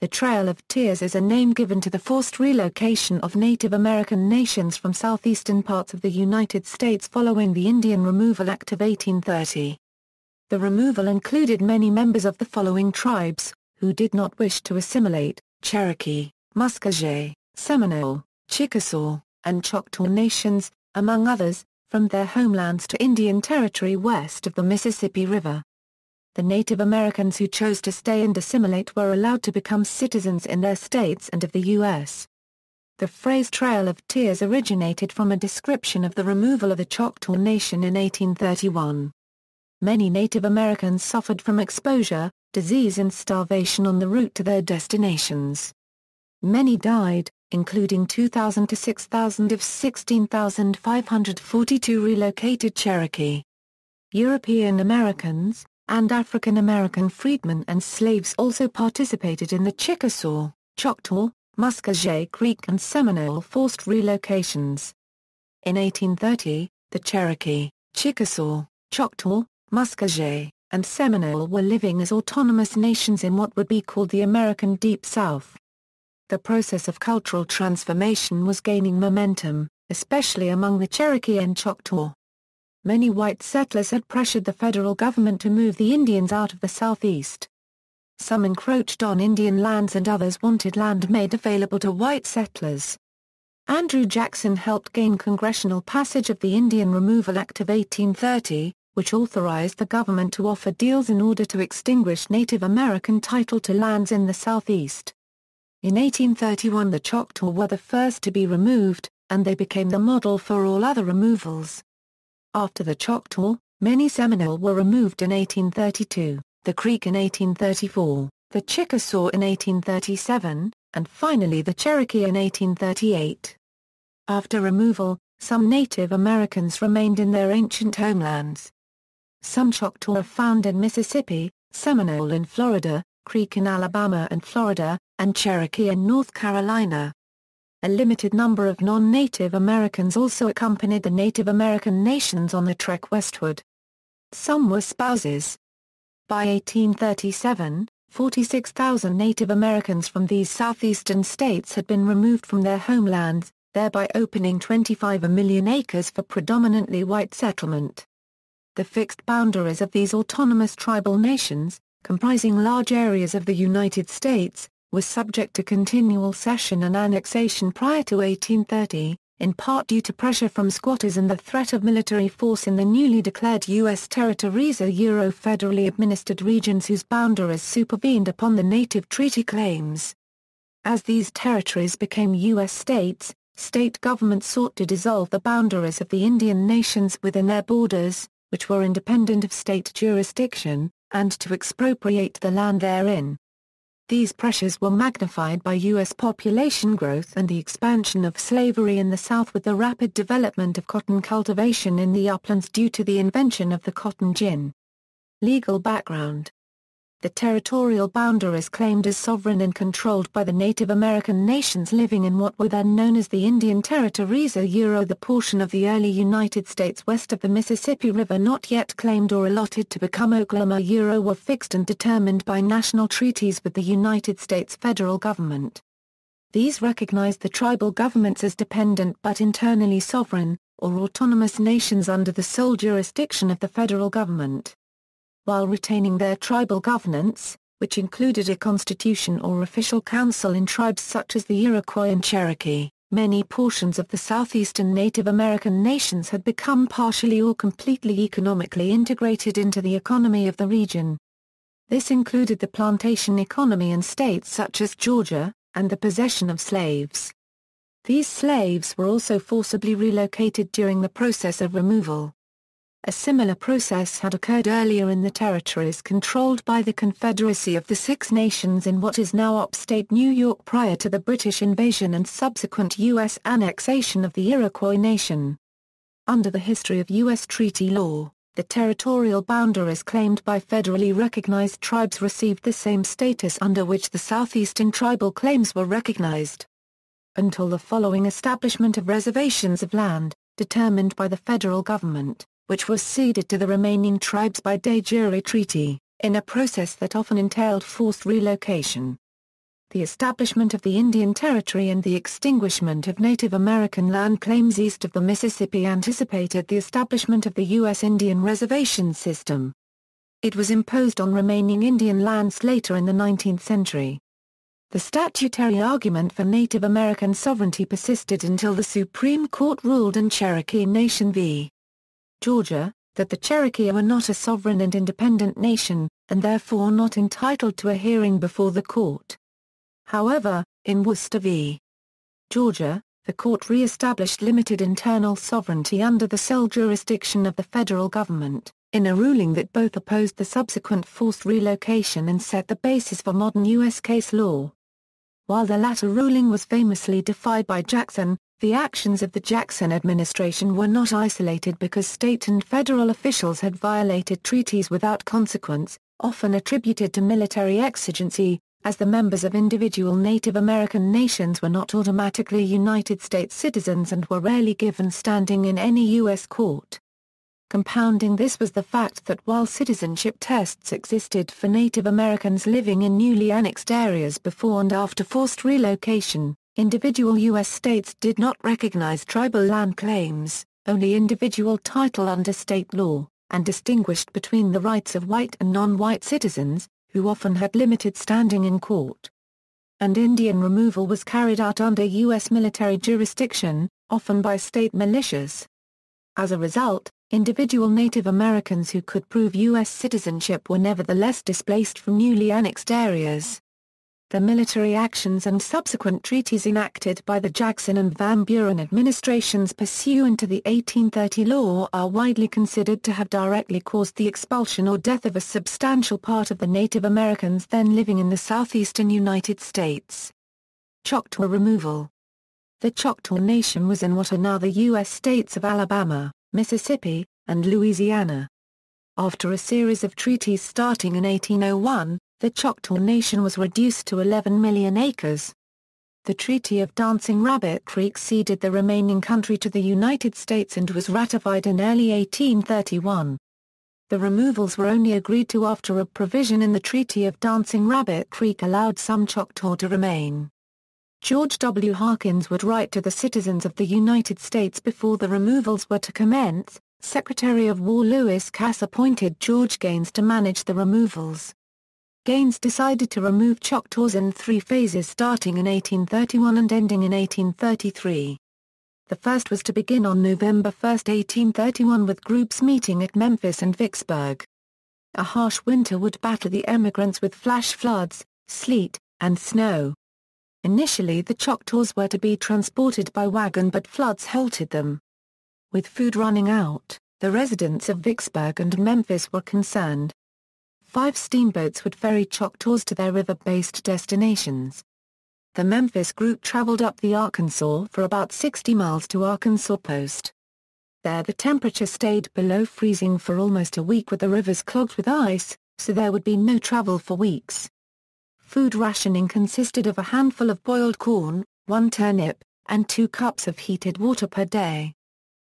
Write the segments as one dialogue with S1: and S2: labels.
S1: The Trail of Tears is a name given to the forced relocation of Native American nations from southeastern parts of the United States following the Indian Removal Act of 1830. The removal included many members of the following tribes, who did not wish to assimilate: Cherokee, Muscogee, Seminole, Chickasaw, and Choctaw Nations, among others, from their homelands to Indian Territory west of the Mississippi River. The Native Americans who chose to stay and assimilate were allowed to become citizens in their states and of the U.S. The phrase Trail of Tears originated from a description of the removal of the Choctaw Nation in 1831. Many Native Americans suffered from exposure, disease and starvation on the route to their destinations. Many died, including 2,000 to 6,000 of 16,542 relocated Cherokee. European Americans and African American freedmen and slaves also participated in the Chickasaw, Choctaw, Muscogee Creek and Seminole forced relocations. In 1830, the Cherokee, Chickasaw, Choctaw, Muscogee, and Seminole were living as autonomous nations in what would be called the American Deep South. The process of cultural transformation was gaining momentum, especially among the Cherokee and Choctaw. Many white settlers had pressured the federal government to move the Indians out of the Southeast. Some encroached on Indian lands and others wanted land made available to white settlers. Andrew Jackson helped gain congressional passage of the Indian Removal Act of 1830, which authorized the government to offer deals in order to extinguish Native American title to lands in the Southeast. In 1831 the Choctaw were the first to be removed, and they became the model for all other removals. After the Choctaw, many Seminole were removed in 1832, the Creek in 1834, the Chickasaw in 1837, and finally the Cherokee in 1838. After removal, some Native Americans remained in their ancient homelands. Some Choctaw are found in Mississippi, Seminole in Florida, Creek in Alabama and Florida, and Cherokee in North Carolina. A limited number of non-Native Americans also accompanied the Native American nations on the trek westward. Some were spouses. By 1837, 46,000 Native Americans from these southeastern states had been removed from their homelands, thereby opening 25 million acres for predominantly white settlement. The fixed boundaries of these autonomous tribal nations, comprising large areas of the United States, was subject to continual cession and annexation prior to 1830, in part due to pressure from squatters and the threat of military force in the newly declared U.S. territories or federally administered regions whose boundaries supervened upon the native treaty claims. As these territories became U.S. states, state governments sought to dissolve the boundaries of the Indian nations within their borders, which were independent of state jurisdiction, and to expropriate the land therein. These pressures were magnified by U.S. population growth and the expansion of slavery in the South with the rapid development of cotton cultivation in the uplands due to the invention of the cotton gin. Legal background. The territorial boundaries claimed as sovereign and controlled by the Native American nations living in what were then known as the Indian Territories or the portion of the early United States west of the Mississippi River not yet claimed or allotted to become Oklahoma were fixed and determined by national treaties with the United States federal government. These recognized the tribal governments as dependent but internally sovereign, or autonomous nations under the sole jurisdiction of the federal government. While retaining their tribal governance, which included a constitution or official council in tribes such as the Iroquois and Cherokee, many portions of the southeastern Native American nations had become partially or completely economically integrated into the economy of the region. This included the plantation economy in states such as Georgia, and the possession of slaves. These slaves were also forcibly relocated during the process of removal. A similar process had occurred earlier in the territories controlled by the Confederacy of the Six Nations in what is now upstate New York prior to the British invasion and subsequent U.S. annexation of the Iroquois Nation. Under the history of U.S. treaty law, the territorial boundaries claimed by federally recognized tribes received the same status under which the southeastern tribal claims were recognized. Until the following establishment of reservations of land, determined by the federal government, which was ceded to the remaining tribes by de jure treaty, in a process that often entailed forced relocation. the establishment of the Indian Territory and the extinguishment of Native American land claims east of the Mississippi anticipated the establishment of the U.S. Indian reservation system. It was imposed on remaining Indian lands later in the 19th century. The statutory argument for Native American sovereignty persisted until the Supreme Court ruled in Cherokee Nation v. Georgia, that the Cherokee were not a sovereign and independent nation, and therefore not entitled to a hearing before the court. However, in Worcester v. Georgia, the court re-established limited internal sovereignty under the sole jurisdiction of the federal government, in a ruling that both opposed the subsequent forced relocation and set the basis for modern U.S. case law. While the latter ruling was famously defied by Jackson, the actions of the Jackson administration were not isolated because state and federal officials had violated treaties without consequence, often attributed to military exigency, as the members of individual Native American nations were not automatically United States citizens and were rarely given standing in any U.S. court. Compounding this was the fact that while citizenship tests existed for Native Americans living in newly annexed areas before and after forced relocation, individual U.S. states did not recognize tribal land claims, only individual title under state law, and distinguished between the rights of white and non-white citizens, who often had limited standing in court. And Indian removal was carried out under U.S. military jurisdiction, often by state militias. As a result, individual Native Americans who could prove U.S. citizenship were nevertheless displaced from newly annexed areas. The military actions and subsequent treaties enacted by the Jackson and Van Buren administrations pursuant to the 1830 law are widely considered to have directly caused the expulsion or death of a substantial part of the Native Americans then living in the southeastern United States. Choctaw removal. The Choctaw Nation was in what are now the U.S. states of Alabama, Mississippi, and Louisiana. After a series of treaties starting in 1801, the Choctaw Nation was reduced to 11 million acres. The Treaty of Dancing Rabbit Creek ceded the remaining country to the United States and was ratified in early 1831. The removals were only agreed to after a provision in the Treaty of Dancing Rabbit Creek allowed some Choctaw to remain. George W. Harkins would write to the citizens of the United States before the removals were to commence. Secretary of War Lewis Cass appointed George Gaines to manage the removals. Gaines decided to remove Choctaws in 3 phases starting in 1831 and ending in 1833. The first was to begin on November 1, 1831 with groups meeting at Memphis and Vicksburg. A harsh winter would batter the emigrants with flash floods, sleet, and snow. Initially the Choctaws were to be transported by wagon but floods halted them. With food running out, the residents of Vicksburg and Memphis were concerned. 5 steamboats would ferry Choctaws to their river-based destinations. The Memphis group traveled up the Arkansas for about 60 miles to Arkansas Post. There the temperature stayed below freezing for almost a week with the rivers clogged with ice, so there would be no travel for weeks. Food rationing consisted of a handful of boiled corn, 1 turnip, and 2 cups of heated water per day.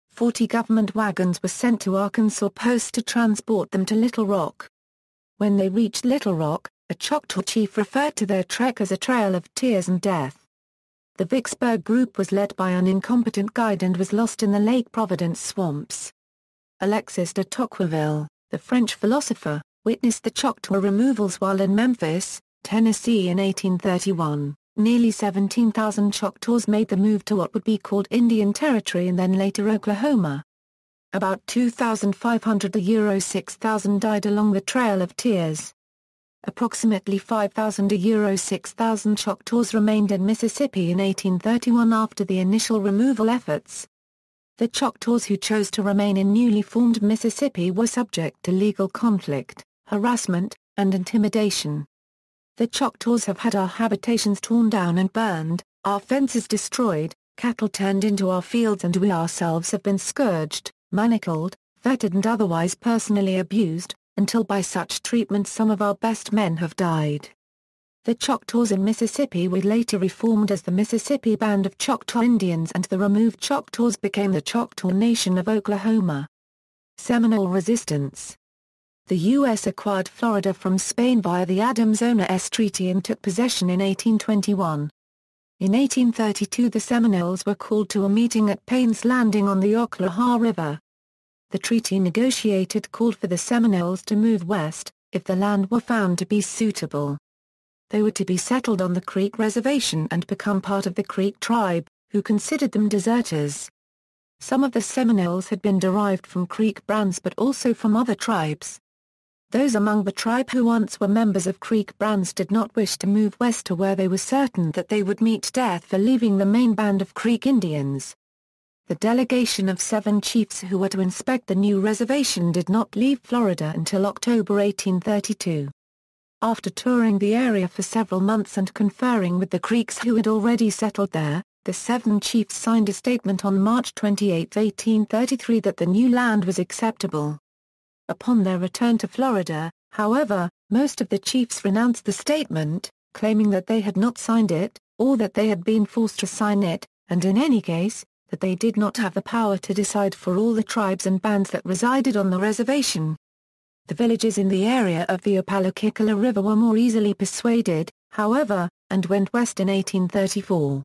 S1: 40 government wagons were sent to Arkansas Post to transport them to Little Rock. When they reached Little Rock, a Choctaw chief referred to their trek as a trail of tears and death. The Vicksburg group was led by an incompetent guide and was lost in the Lake Providence swamps. Alexis de Tocqueville, the French philosopher, witnessed the Choctaw removals while in Memphis, Tennessee in 1831. Nearly 17,000 Choctaws made the move to what would be called Indian Territory and then later Oklahoma. About 2,500 to 6,000 died along the Trail of Tears. Approximately 5,000 to 6,000 Choctaws remained in Mississippi in 1831 after the initial removal efforts. The Choctaws who chose to remain in newly formed Mississippi were subject to legal conflict, harassment, and intimidation. The Choctaws have had our habitations torn down and burned, our fences destroyed, cattle turned into our fields, and we ourselves have been scourged, manacled, fettered and otherwise personally abused, until by such treatment some of our best men have died. The Choctaws in Mississippi were later reformed as the Mississippi Band of Choctaw Indians, and the removed Choctaws became the Choctaw Nation of Oklahoma. Seminole resistance. The U.S. acquired Florida from Spain via the Adams-Onis Treaty and took possession in 1821. In 1832 the Seminoles were called to a meeting at Payne's Landing on the Ocklawaha River. The treaty negotiated called for the Seminoles to move west, if the land were found to be suitable. They were to be settled on the Creek Reservation and become part of the Creek tribe, who considered them deserters. Some of the Seminoles had been derived from Creek brands but also from other tribes. Those among the tribe who once were members of Creek brands did not wish to move west to where they were certain that they would meet death for leaving the main band of Creek Indians. The delegation of 7 chiefs who were to inspect the new reservation did not leave Florida until October 1832. After touring the area for several months and conferring with the Creeks who had already settled there, the 7 chiefs signed a statement on March 28, 1833 that the new land was acceptable. Upon their return to Florida, however, most of the chiefs renounced the statement, claiming that they had not signed it, or that they had been forced to sign it, and in any case, that they did not have the power to decide for all the tribes and bands that resided on the reservation. The villages in the area of the Opalakikala River were more easily persuaded, however, and went west in 1834.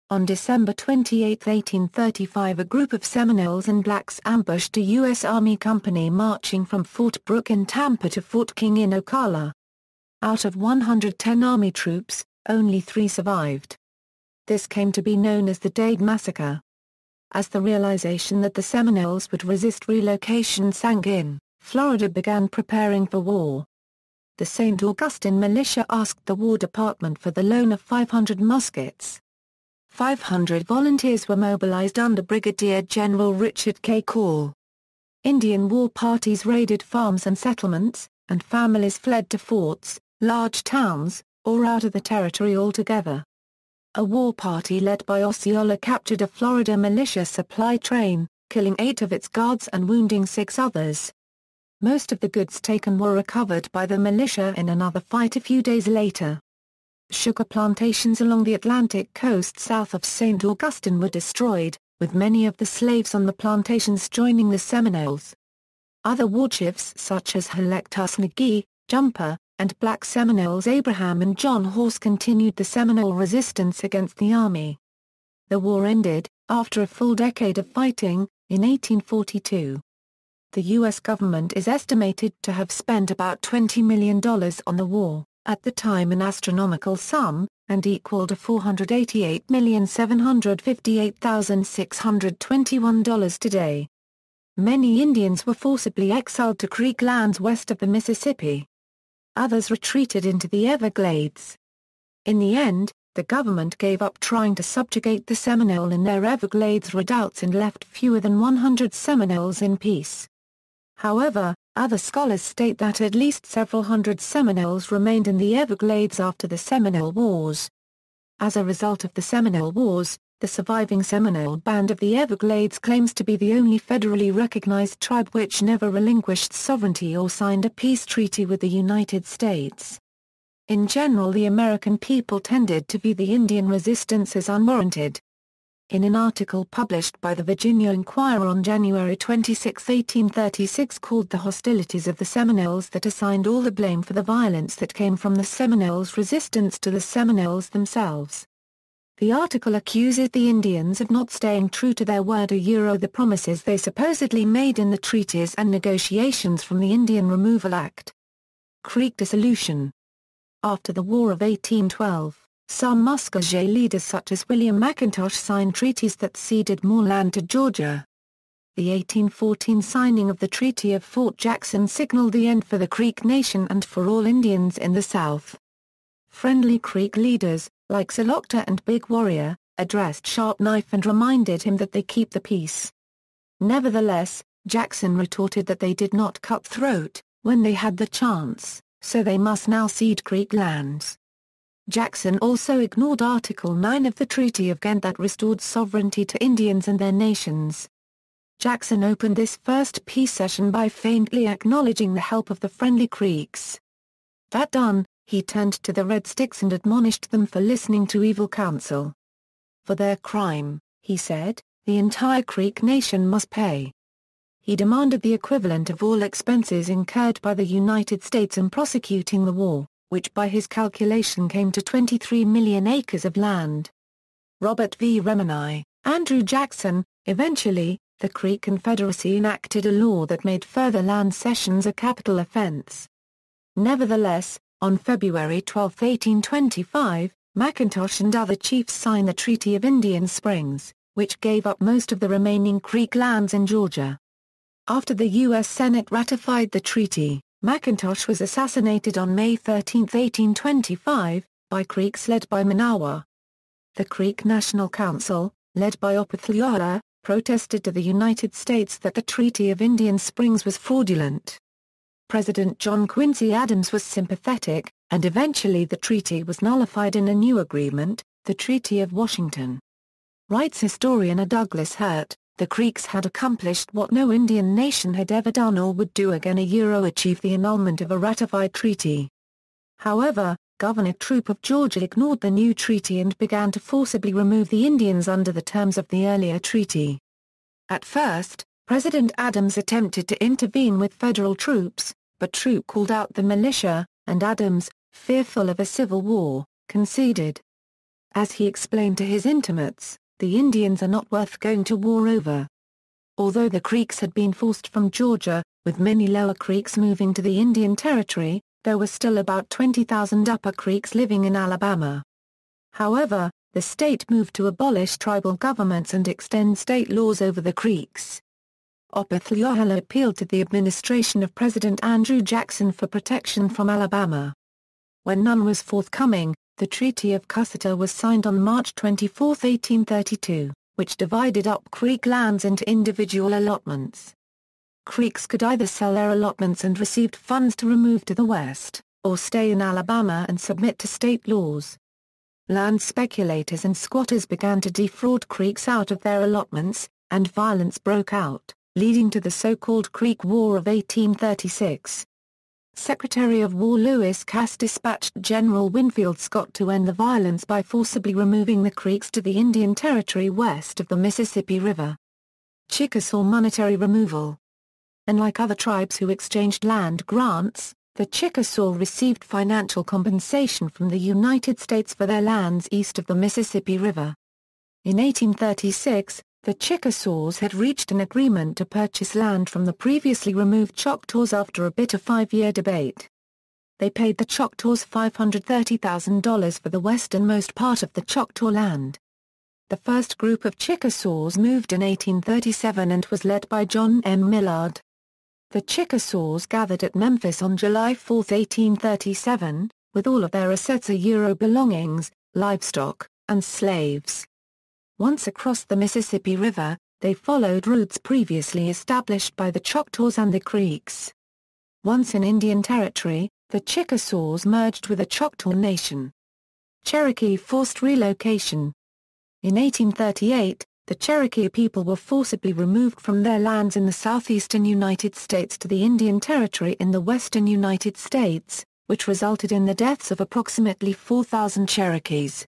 S1: On December 28, 1835 a group of Seminoles and blacks ambushed a U.S. Army company marching from Fort Brooke in Tampa to Fort King in Ocala. Out of 110 Army troops, only 3 survived. This came to be known as the Dade Massacre. As the realization that the Seminoles would resist relocation sank in, Florida began preparing for war. The St. Augustine militia asked the War Department for the loan of 500 muskets. 500 volunteers were mobilized under Brigadier General Richard K. Call. Indian war parties raided farms and settlements, and families fled to forts, large towns, or out of the territory altogether. A war party led by Osceola captured a Florida militia supply train, killing 8 of its guards and wounding 6 others. Most of the goods taken were recovered by the militia in another fight a few days later. Sugar plantations along the Atlantic coast south of St. Augustine were destroyed, with many of the slaves on the plantations joining the Seminoles. Other war chiefs such as Halectus McGee, Jumper, and black Seminoles Abraham and John Horse continued the Seminole resistance against the Army. The war ended, after a full decade of fighting, in 1842. The U.S. government is estimated to have spent about $20 million on the war, at the time an astronomical sum, and equal to $488,758,621 today. Many Indians were forcibly exiled to Creek lands west of the Mississippi. Others retreated into the Everglades. In the end, the government gave up trying to subjugate the Seminole in their Everglades redoubts and left fewer than 100 Seminoles in peace. However, other scholars state that at least several hundred Seminoles remained in the Everglades after the Seminole Wars. As a result of the Seminole Wars, the surviving Seminole Band of the Everglades claims to be the only federally recognized tribe which never relinquished sovereignty or signed a peace treaty with the United States. In general, the American people tended to view the Indian resistance as unwarranted. In an article published by the Virginia Inquirer on January 26, 1836 called "The Hostilities of the Seminoles" that assigned all the blame for the violence that came from the Seminoles' resistance to the Seminoles themselves. The article accuses the Indians of not staying true to their word or the promises they supposedly made in the treaties and negotiations from the Indian Removal Act. Creek dissolution. After the War of 1812, some Muscogee leaders such as William McIntosh signed treaties that ceded more land to Georgia. The 1814 signing of the Treaty of Fort Jackson signaled the end for the Creek Nation and for all Indians in the South. Friendly Creek leaders, like Salocta and Big Warrior, addressed Sharp Knife and reminded him that they keep the peace. Nevertheless, Jackson retorted that they did not cut throat when they had the chance, so they must now cede Creek lands. Jackson also ignored Article 9 of the Treaty of Ghent that restored sovereignty to Indians and their nations. Jackson opened this first peace session by faintly acknowledging the help of the friendly Creeks. That done, he turned to the Red Sticks and admonished them for listening to evil counsel. For their crime, he said, the entire Creek Nation must pay. He demanded the equivalent of all expenses incurred by the United States in prosecuting the war, which by his calculation came to 23 million acres of land. Robert V. Remini, Andrew Jackson. Eventually, the Creek Confederacy enacted a law that made further land cessions a capital offense. Nevertheless, on February 12, 1825, McIntosh and other chiefs signed the Treaty of Indian Springs, which gave up most of the remaining Creek lands in Georgia. After the U.S. Senate ratified the treaty, McIntosh was assassinated on May 13, 1825, by Creeks led by Manawa. The Creek National Council, led by Opethliaha, protested to the United States that the Treaty of Indian Springs was fraudulent. President John Quincy Adams was sympathetic, and eventually the treaty was nullified in a new agreement, the Treaty of Washington. Writes historian A. Douglas Hurt, the Creeks had accomplished what no Indian nation had ever done or would do again, achieve the annulment of a ratified treaty. However, Governor Troup of Georgia ignored the new treaty and began to forcibly remove the Indians under the terms of the earlier treaty. At first, President Adams attempted to intervene with federal troops, but Troup called out the militia, and Adams, fearful of a civil war, conceded. As he explained to his intimates, the Indians are not worth going to war over. Although the Creeks had been forced from Georgia, with many lower Creeks moving to the Indian Territory, there were still about 20,000 upper Creeks living in Alabama. However, the state moved to abolish tribal governments and extend state laws over the Creeks. Opethliaha appealed to the administration of President Andrew Jackson for protection from Alabama. When none was forthcoming, the Treaty of Chickasaw was signed on March 24, 1832, which divided up Creek lands into individual allotments. Creeks could either sell their allotments and received funds to remove to the west, or stay in Alabama and submit to state laws. Land speculators and squatters began to defraud Creeks out of their allotments, and violence broke out, leading to the so-called Creek War of 1836. Secretary of War Lewis Cass dispatched General Winfield Scott to end the violence by forcibly removing the Creeks to the Indian Territory west of the Mississippi River. Chickasaw monetary removal. Unlike other tribes who exchanged land grants, the Chickasaw received financial compensation from the United States for their lands east of the Mississippi River. In 1836, the Chickasaws had reached an agreement to purchase land from the previously removed Choctaws after a bitter 5-year debate. They paid the Choctaws $530,000 for the westernmost part of the Choctaw land. The first group of Chickasaws moved in 1837 and was led by John M. Millard. The Chickasaws gathered at Memphis on July 4, 1837, with all of their assets belongings, livestock, and slaves. Once across the Mississippi River, they followed routes previously established by the Choctaws and the Creeks. Once in Indian Territory, the Chickasaws merged with the Choctaw Nation. Cherokee forced relocation. In 1838, the Cherokee people were forcibly removed from their lands in the southeastern United States to the Indian Territory in the western United States, which resulted in the deaths of approximately 4,000 Cherokees.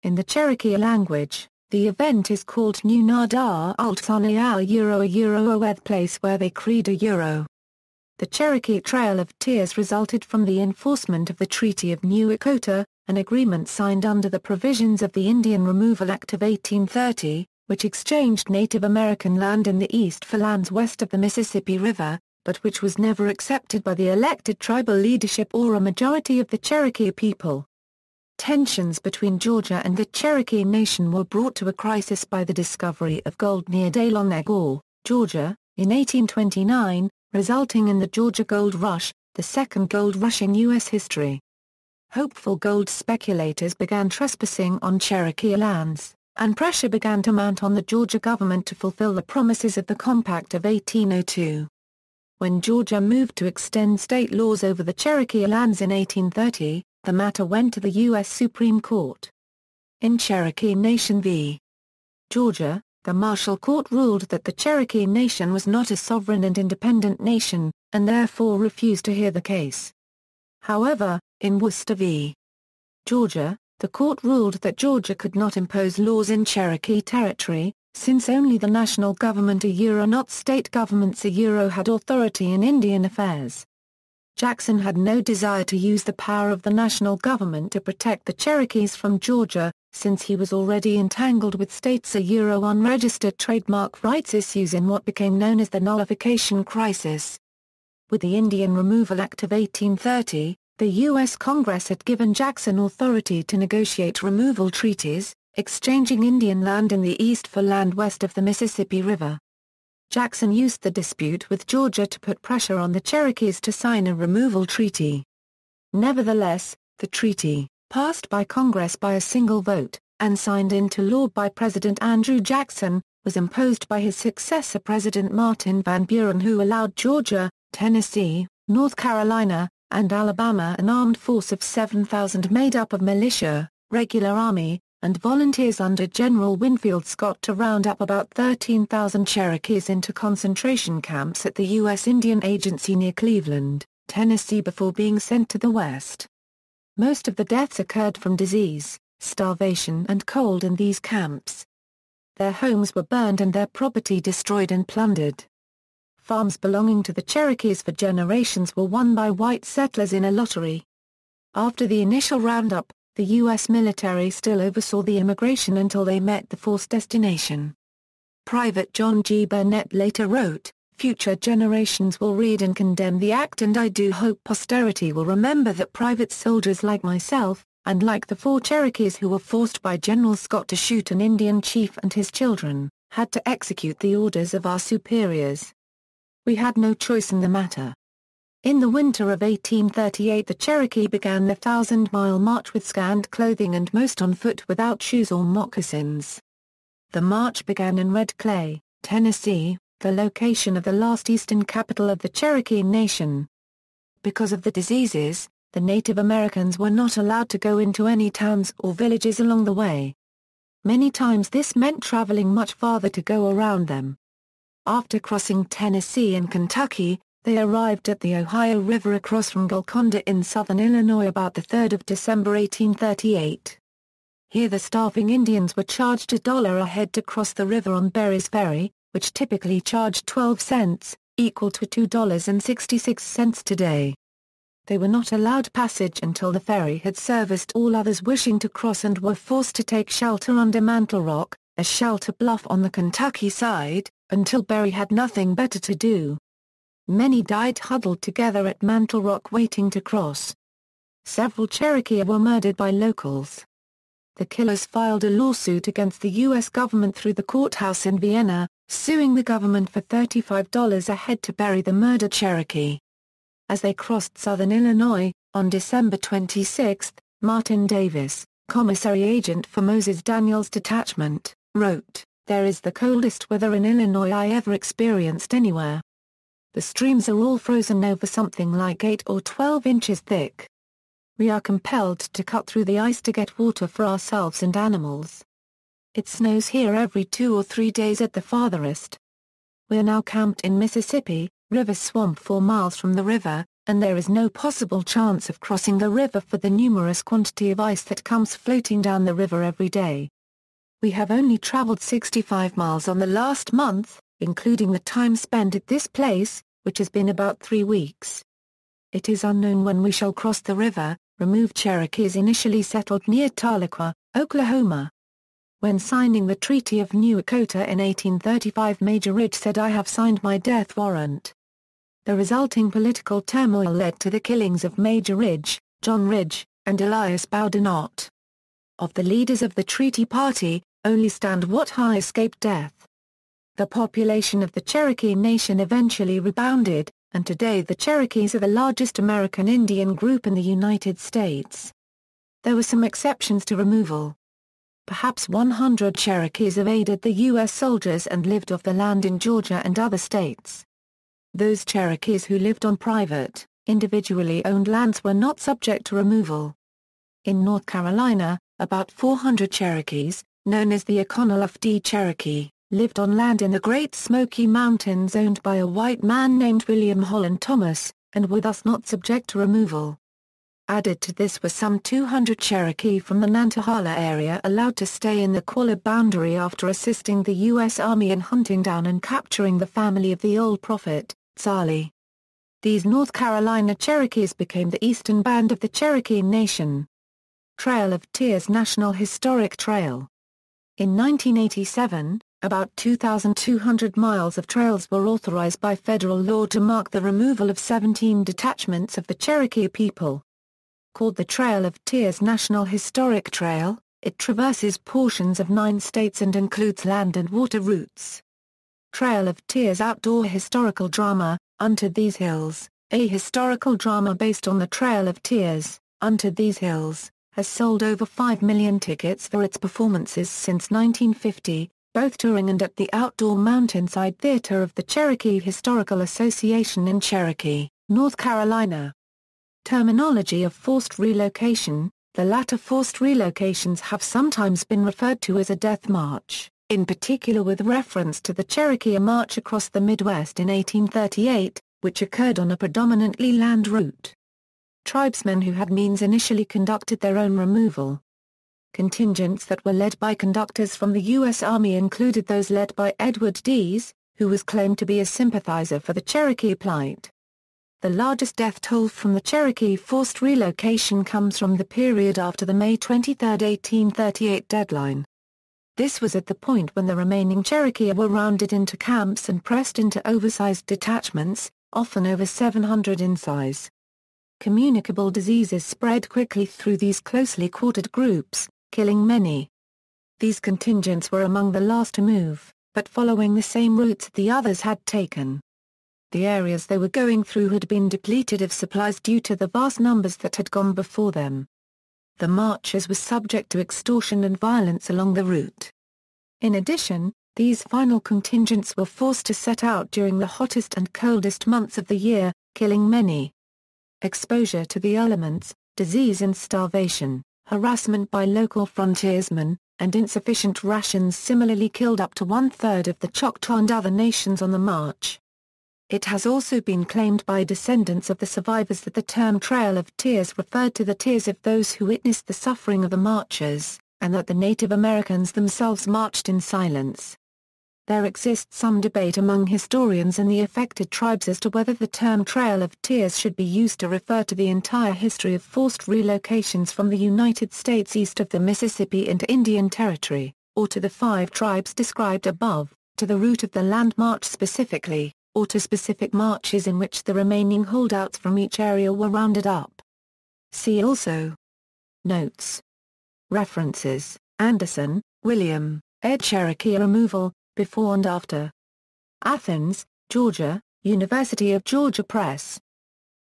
S1: In the Cherokee language, the event is called Nunada Altsana a place where they creed a. The Cherokee Trail of Tears resulted from the enforcement of the Treaty of New Echota, an agreement signed under the provisions of the Indian Removal Act of 1830, which exchanged Native American land in the east for lands west of the Mississippi River, but which was never accepted by the elected tribal leadership or a majority of the Cherokee people. Tensions between Georgia and the Cherokee Nation were brought to a crisis by the discovery of gold near Dahlonega, Georgia, in 1829, resulting in the Georgia Gold Rush, the second gold rush in U.S. history. Hopeful gold speculators began trespassing on Cherokee lands, and pressure began to mount on the Georgia government to fulfill the promises of the Compact of 1802. When Georgia moved to extend state laws over the Cherokee lands in 1830, the matter went to the U.S. Supreme Court. In Cherokee Nation v. Georgia, the Marshall Court ruled that the Cherokee Nation was not a sovereign and independent nation, and therefore refused to hear the case. However, in Worcester v. Georgia, the court ruled that Georgia could not impose laws in Cherokee territory, since only the national government not state governments had authority in Indian affairs. Jackson had no desire to use the power of the national government to protect the Cherokees from Georgia, since he was already entangled with states' unregistered trademark rights issues in what became known as the nullification crisis. With the Indian Removal Act of 1830, the U.S. Congress had given Jackson authority to negotiate removal treaties, exchanging Indian land in the east for land west of the Mississippi River. Jackson used the dispute with Georgia to put pressure on the Cherokees to sign a removal treaty. Nevertheless, the treaty, passed by Congress by a single vote, and signed into law by President Andrew Jackson, was imposed by his successor President Martin Van Buren, who allowed Georgia, Tennessee, North Carolina, and Alabama an armed force of 7,000 made up of militia, regular army, and volunteers under General Winfield Scott to round up about 13,000 Cherokees into concentration camps at the U.S. Indian Agency near Cleveland, Tennessee before being sent to the West. Most of the deaths occurred from disease, starvation and cold in these camps. Their homes were burned and their property destroyed and plundered. Farms belonging to the Cherokees for generations were won by white settlers in a lottery. After the initial roundup, the U.S. military still oversaw the immigration until they met the forced destination. Private John G. Burnett later wrote, "Future generations will read and condemn the act, and I do hope posterity will remember that private soldiers like myself, and like the 4 Cherokees who were forced by General Scott to shoot an Indian chief and his children, had to execute the orders of our superiors. We had no choice in the matter." In the winter of 1838 the Cherokee began the 1,000-mile march with scant clothing and most on foot without shoes or moccasins. The march began in Red Clay, Tennessee, the location of the last eastern capital of the Cherokee Nation. Because of the diseases, the Native Americans were not allowed to go into any towns or villages along the way. Many times this meant traveling much farther to go around them. After crossing Tennessee and Kentucky, they arrived at the Ohio River across from Golconda in southern Illinois about the 3rd of December 1838. Here the starving Indians were charged $1 a head to cross the river on Berry's Ferry, which typically charged 12 cents, equal to $2.66 today. They were not allowed passage until the ferry had serviced all others wishing to cross and were forced to take shelter under Mantle Rock, a shelter bluff on the Kentucky side, until Berry had nothing better to do. Many died huddled together at Mantle Rock waiting to cross. Several Cherokee were murdered by locals. The killers filed a lawsuit against the U.S. government through the courthouse in Vienna, suing the government for $35 a head to bury the murdered Cherokee. As they crossed southern Illinois, on December 26, Martin Davis, commissary agent for Moses Daniels Detachment, wrote, "There is the coldest weather in Illinois I ever experienced anywhere. The streams are all frozen over something like 8 or 12 inches thick. We are compelled to cut through the ice to get water for ourselves and animals. It snows here every 2 or 3 days at the farthest. We are now camped in Mississippi River Swamp 4 miles from the river, and there is no possible chance of crossing the river for the numerous quantity of ice that comes floating down the river every day. We have only traveled 65 miles on the last month, including the time spent at this place, which has been about 3 weeks. It is unknown when we shall cross the river." Removed Cherokees initially settled near Tahlequah, Oklahoma. When signing the Treaty of New Echota in 1835, Major Ridge said, "I have signed my death warrant." The resulting political turmoil led to the killings of Major Ridge, John Ridge, and Elias Boudinot. Of the leaders of the treaty party, only Stand Watt-High escaped death. The population of the Cherokee Nation eventually rebounded, and today the Cherokees are the largest American Indian group in the United States. There were some exceptions to removal. Perhaps 100 Cherokees evaded the U.S. soldiers and lived off the land in Georgia and other states. Those Cherokees who lived on private, individually owned lands were not subject to removal. In North Carolina, about 400 Cherokees, known as the Oconaluftee Cherokee, lived on land in the Great Smoky Mountains owned by a white man named William Holland Thomas, and were thus not subject to removal. Added to this were some 200 Cherokee from the Nantahala area allowed to stay in the Qualla boundary after assisting the U.S. Army in hunting down and capturing the family of the Old Prophet, Tzali. These North Carolina Cherokees became the eastern band of the Cherokee Nation. Trail of Tears National Historic Trail. In 1987, about 2,200 miles of trails were authorized by federal law to mark the removal of 17 detachments of the Cherokee people. Called the Trail of Tears National Historic Trail, it traverses portions of 9 states and includes land and water routes. Trail of Tears Outdoor Historical Drama, Unto These Hills, a historical drama based on the Trail of Tears, Unto These Hills, has sold over 5 million tickets for its performances since 1950, both touring and at the outdoor Mountainside Theater of the Cherokee Historical Association in Cherokee, North Carolina. Terminology of forced relocation. The latter forced relocations have sometimes been referred to as a death march, in particular with reference to the Cherokee March across the Midwest in 1838, which occurred on a predominantly land route. Tribesmen who had means initially conducted their own removal. Contingents that were led by conductors from the U.S. Army included those led by Edward Dease, who was claimed to be a sympathizer for the Cherokee plight. The largest death toll from the Cherokee forced relocation comes from the period after the May 23, 1838 deadline. This was at the point when the remaining Cherokee were rounded into camps and pressed into oversized detachments, often over 700 in size. Communicable diseases spread quickly through these closely quartered groups, killing many. These contingents were among the last to move, but following the same routes the others had taken. The areas they were going through had been depleted of supplies due to the vast numbers that had gone before them. The marchers were subject to extortion and violence along the route. In addition, these final contingents were forced to set out during the hottest and coldest months of the year, killing many. Exposure to the elements, disease and starvation, harassment by local frontiersmen, and insufficient rations similarly killed up to 1/3 of the Choctaw and other nations on the march. It has also been claimed by descendants of the survivors that the term Trail of Tears referred to the tears of those who witnessed the suffering of the marchers, and that the Native Americans themselves marched in silence. There exists some debate among historians and the affected tribes as to whether the term Trail of Tears should be used to refer to the entire history of forced relocations from the United States east of the Mississippi into Indian Territory, or to the 5 tribes described above, to the route of the land march specifically, or to specific marches in which the remaining holdouts from each area were rounded up. See also. Notes. References: Anderson, William, ed. Cherokee Removal, Before and After. Athens, Georgia, University of Georgia Press.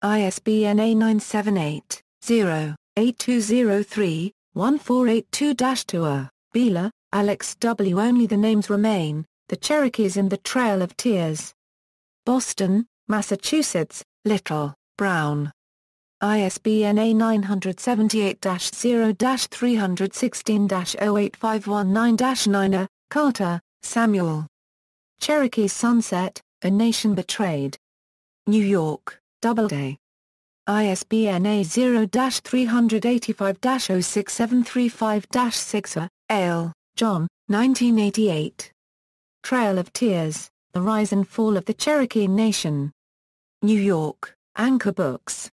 S1: ISBN A978-0-8203-1482-2. Beeler, Alex W. Only the Names Remain, The Cherokees and the Trail of Tears. Boston, Massachusetts, Little, Brown. ISBN A978-0-316-08519-9. Carter, Samuel. Cherokee Sunset, A Nation Betrayed. New York, Doubleday. ISBN A0-385-06735-6. Ale, John, 1988. Trail of Tears, The Rise and Fall of the Cherokee Nation. New York, Anchor Books.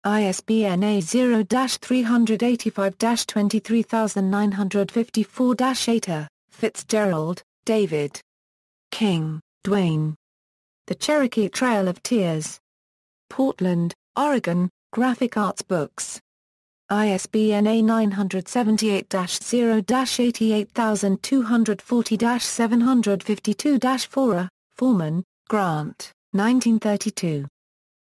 S1: ISBN A0-385-23954-8. Fitzgerald, David. King, Dwayne. The Cherokee Trail of Tears. Portland, Oregon, Graphic Arts Books. ISBN A978-88240-752-4. Foreman, Grant, 1932.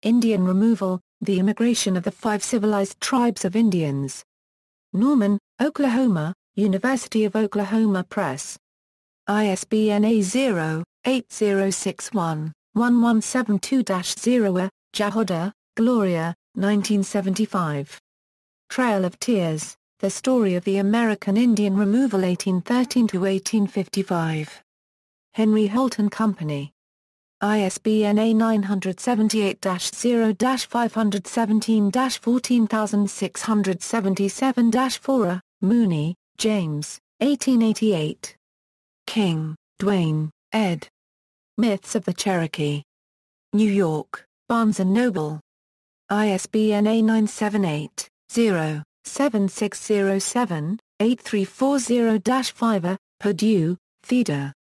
S1: Indian Removal, The Immigration of the 5 Civilized Tribes of Indians. Norman, Oklahoma, University of Oklahoma Press. ISBN A0-8061-1172-0. Jahoda, Gloria, 1975. Trail of Tears, The Story of the American Indian Removal 1813–1855. Henry Holt and Company. ISBN A978-0-517-14677-4, Mooney, James, 1888. King, Duane, ed. Myths of the Cherokee. New York, Barnes & Noble. ISBN A978-0-7607-8340-5, Purdue, Theda.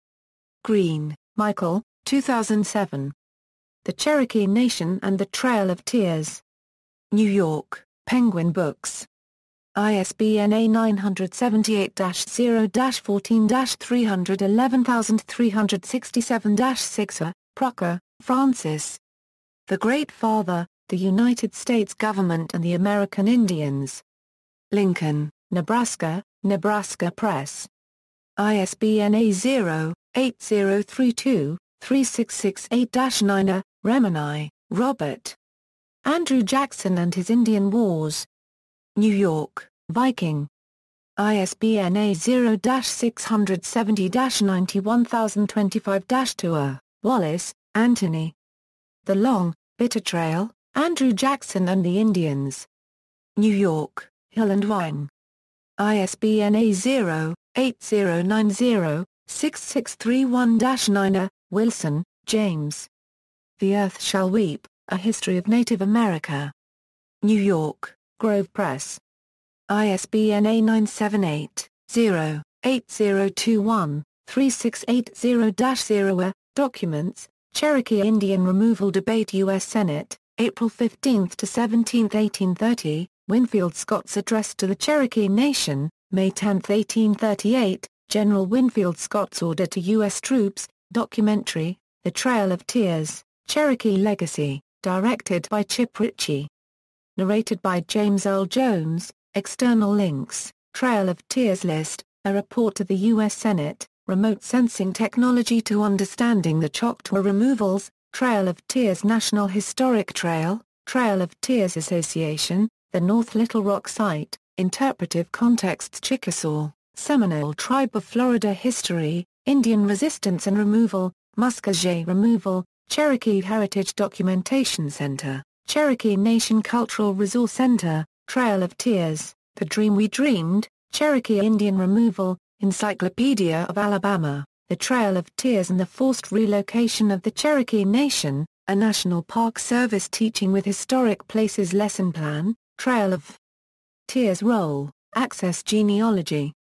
S1: Green, Michael, 2007. The Cherokee Nation and the Trail of Tears. New York, Penguin Books. ISBN A978-0-14-311367-6, Proctor, Francis. The Great Father, the United States Government and the American Indians. Lincoln, Nebraska, Nebraska Press. ISBN A0-8032-3668-9, Remini, Robert. Andrew Jackson and His Indian Wars. New York, Viking. ISBN A0-670-91025-2, Wallace, Anthony. The Long, Bitter Trail, Andrew Jackson and the Indians. New York, Hill and Wang. ISBN A0-8090-6631-9, Wilson, James. The Earth Shall Weep, A History of Native America. New York, Grove Press. ISBN A978-0-8021-3680-0. Documents, Cherokee Indian Removal Debate U.S. Senate, April 15 to 17, 1830, Winfield Scott's Address to the Cherokee Nation, May 10, 1838, General Winfield Scott's Order to U.S. Troops, documentary, The Trail of Tears, Cherokee Legacy, directed by Chip Ritchie. Narrated by James Earl Jones. External links, Trail of Tears list, a report to the U.S. Senate, Remote Sensing Technology to Understanding the Choctaw Removals, Trail of Tears National Historic Trail, Trail of Tears Association, the North Little Rock Site, Interpretive Contexts Chickasaw, Seminole Tribe of Florida History, Indian Resistance and Removal, Muscogee Removal, Cherokee Heritage Documentation Center, Cherokee Nation Cultural Resource Center, Trail of Tears, The Dream We Dreamed, Cherokee Indian Removal, Encyclopedia of Alabama, The Trail of Tears and the Forced Relocation of the Cherokee Nation, a National Park Service Teaching with Historic Places Lesson Plan, Trail of Tears Roll, Access Genealogy.